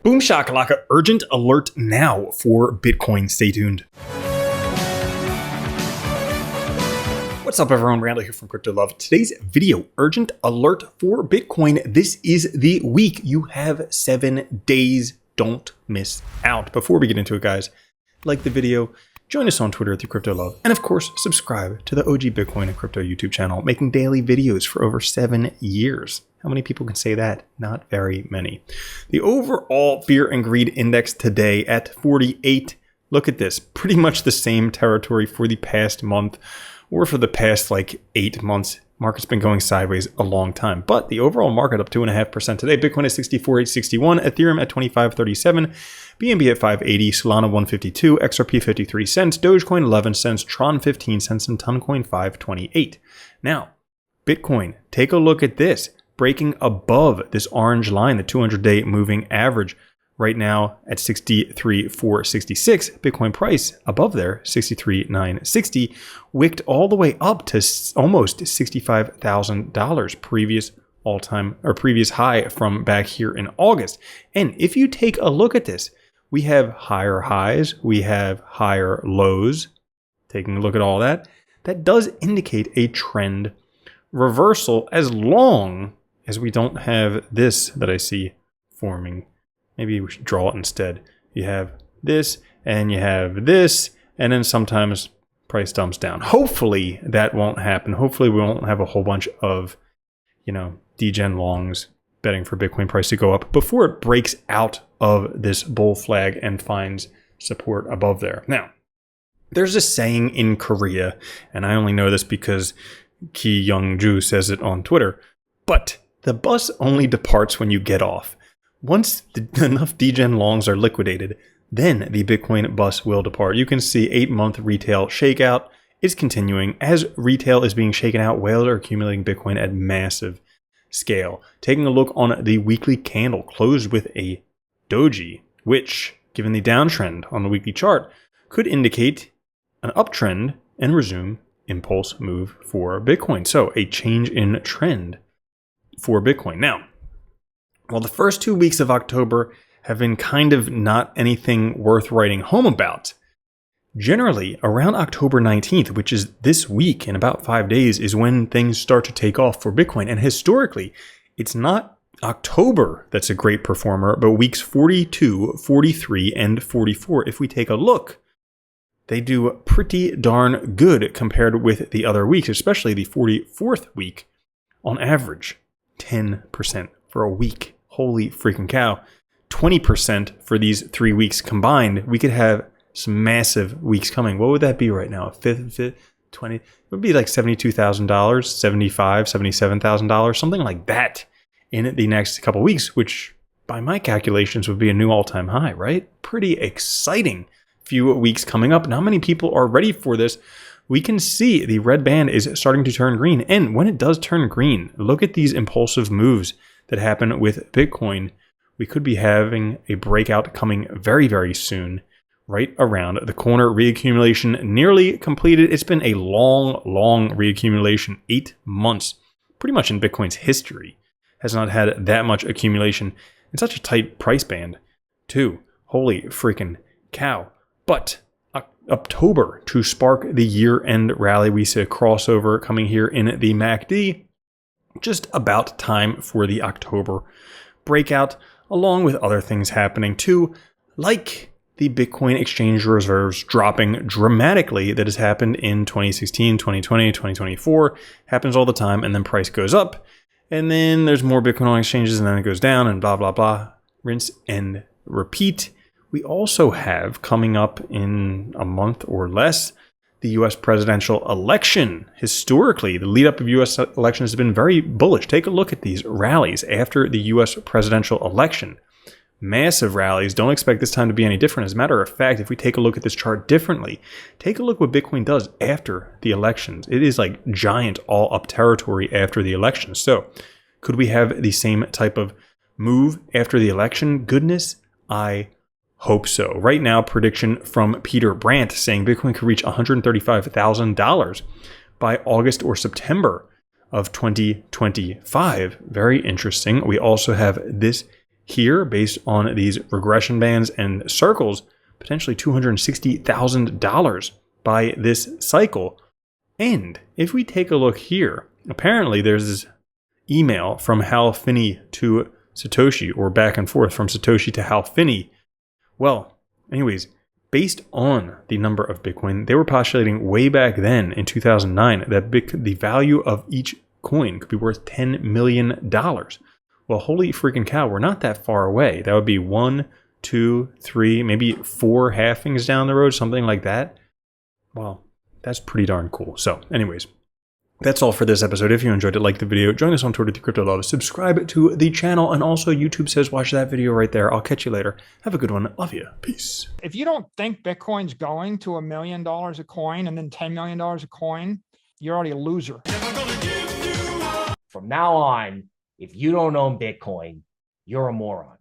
Boom shakalaka, urgent alert now for Bitcoin. Stay tuned. What's up everyone, Randall here from Crypto Love. Today's video, urgent alert for Bitcoin. This is the week. You have 7 days. Don't miss out. Before we get into it, guys, like the video, join us on Twitter at @CryptoLove, and of course, subscribe to the OG Bitcoin and Crypto YouTube channel, making daily videos for over 7 years. How many people can say that? Not very many. The overall fear and greed index today at 48. Look at this, pretty much the same territory for the past month, or for the past like 8 months. Market's been going sideways a long time, but the overall market up 2.5% today. Bitcoin at 64,861, Ethereum at 2537, BNB at 580, Solana 152, XRP 53 cents, Dogecoin 11 cents, Tron 15 cents, and Toncoin 528. Now, Bitcoin, take a look at this, breaking above this orange line, the 200-day moving average. Right now at 63,466, Bitcoin price above there, 63,960, wicked all the way up to almost $65,000, previous all-time or previous high from back here in August. And if you take a look at this, we have higher highs, we have higher lows. Taking a look at all that, that does indicate a trend reversal as long as we don't have this that I see forming. Maybe we should draw it instead. You have this, and you have this, and then sometimes price dumps down. Hopefully that won't happen. Hopefully we won't have a whole bunch of, degen longs betting for Bitcoin price to go up before it breaks out of this bull flag and finds support above there. Now, there's a saying in Korea, and I only know this because Ki Young-ju says it on Twitter, but the bus only departs when you get off. Once enough degen longs are liquidated, then the Bitcoin bus will depart. You can see 8-month retail shakeout is continuing. As retail is being shaken out, whales are accumulating Bitcoin at massive scale. Taking a look on the weekly candle, closed with a doji, which, given the downtrend on the weekly chart, could indicate an uptrend and resume impulse move for Bitcoin. So a change in trend for Bitcoin. Now, well, the first 2 weeks of October have been kind of not anything worth writing home about. Generally, around October 19th, which is this week in about 5 days, is when things start to take off for Bitcoin. And historically, it's not October that's a great performer, but weeks 42, 43, and 44. If we take a look, they do pretty darn good compared with the other weeks, especially the 44th week on average, 10% for a week. Holy freaking cow. 20% for these 3 weeks combined. We could have some massive weeks coming. What would that be right now? 20? It would be like $72,000, $75,000, $77,000, something like that in the next couple of weeks, which by my calculations would be a new all-time high, right? Pretty exciting few weeks coming up. Not many people are ready for this. We can see the red band is starting to turn green. And when it does turn green, look at these impulsive moves that happen with Bitcoin. We could be having a breakout coming very, very soon, right around the corner. Reaccumulation nearly completed. It's been a long, long reaccumulation. 8 months, pretty much in Bitcoin's history, has not had that much accumulation in such a tight price band, too. Holy freaking cow. But October to spark the year-end rally. We see a crossover coming here in the MACD. Just about time for the October breakout, along with other things happening too, like the Bitcoin exchange reserves dropping dramatically that has happened in 2016, 2020, 2024. Happens all the time, and then price goes up, and then there's more Bitcoin on exchanges, and then it goes down, and blah, blah, blah. Rinse and repeat. We also have coming up in a month or less, the U.S. presidential election. Historically, the lead up of U.S. elections has been very bullish. Take a look at these rallies after the U.S. presidential election. Massive rallies. Don't expect this time to be any different. As a matter of fact, if we take a look at this chart differently, take a look what Bitcoin does after the elections. It is like giant all up territory after the elections. So could we have the same type of move after the election? Goodness, I hope so. Right now, prediction from Peter Brandt saying Bitcoin could reach $135,000 by August or September of 2025. Very interesting. We also have this here based on these regression bands and circles, potentially $260,000 by this cycle. And if we take a look here, apparently there's this email from Hal Finney to Satoshi, or back and forth from Satoshi to Hal Finney. Well, anyways, based on the number of Bitcoin, they were postulating way back then in 2009 that the value of each coin could be worth $10 million. Well, holy freaking cow, we're not that far away. That would be 1, 2, 3, maybe 4 halvings down the road, something like that. Wow, that's pretty darn cool. So anyways, that's all for this episode. If you enjoyed it, like the video, join us on Twitter, @CryptoLove, subscribe to the channel, and also YouTube says watch that video right there. I'll catch you later. Have a good one. Love you. Peace. If you don't think Bitcoin's going to $1 million a coin and then $10 million a coin, you're already a loser. From now on, if you don't own Bitcoin, you're a moron.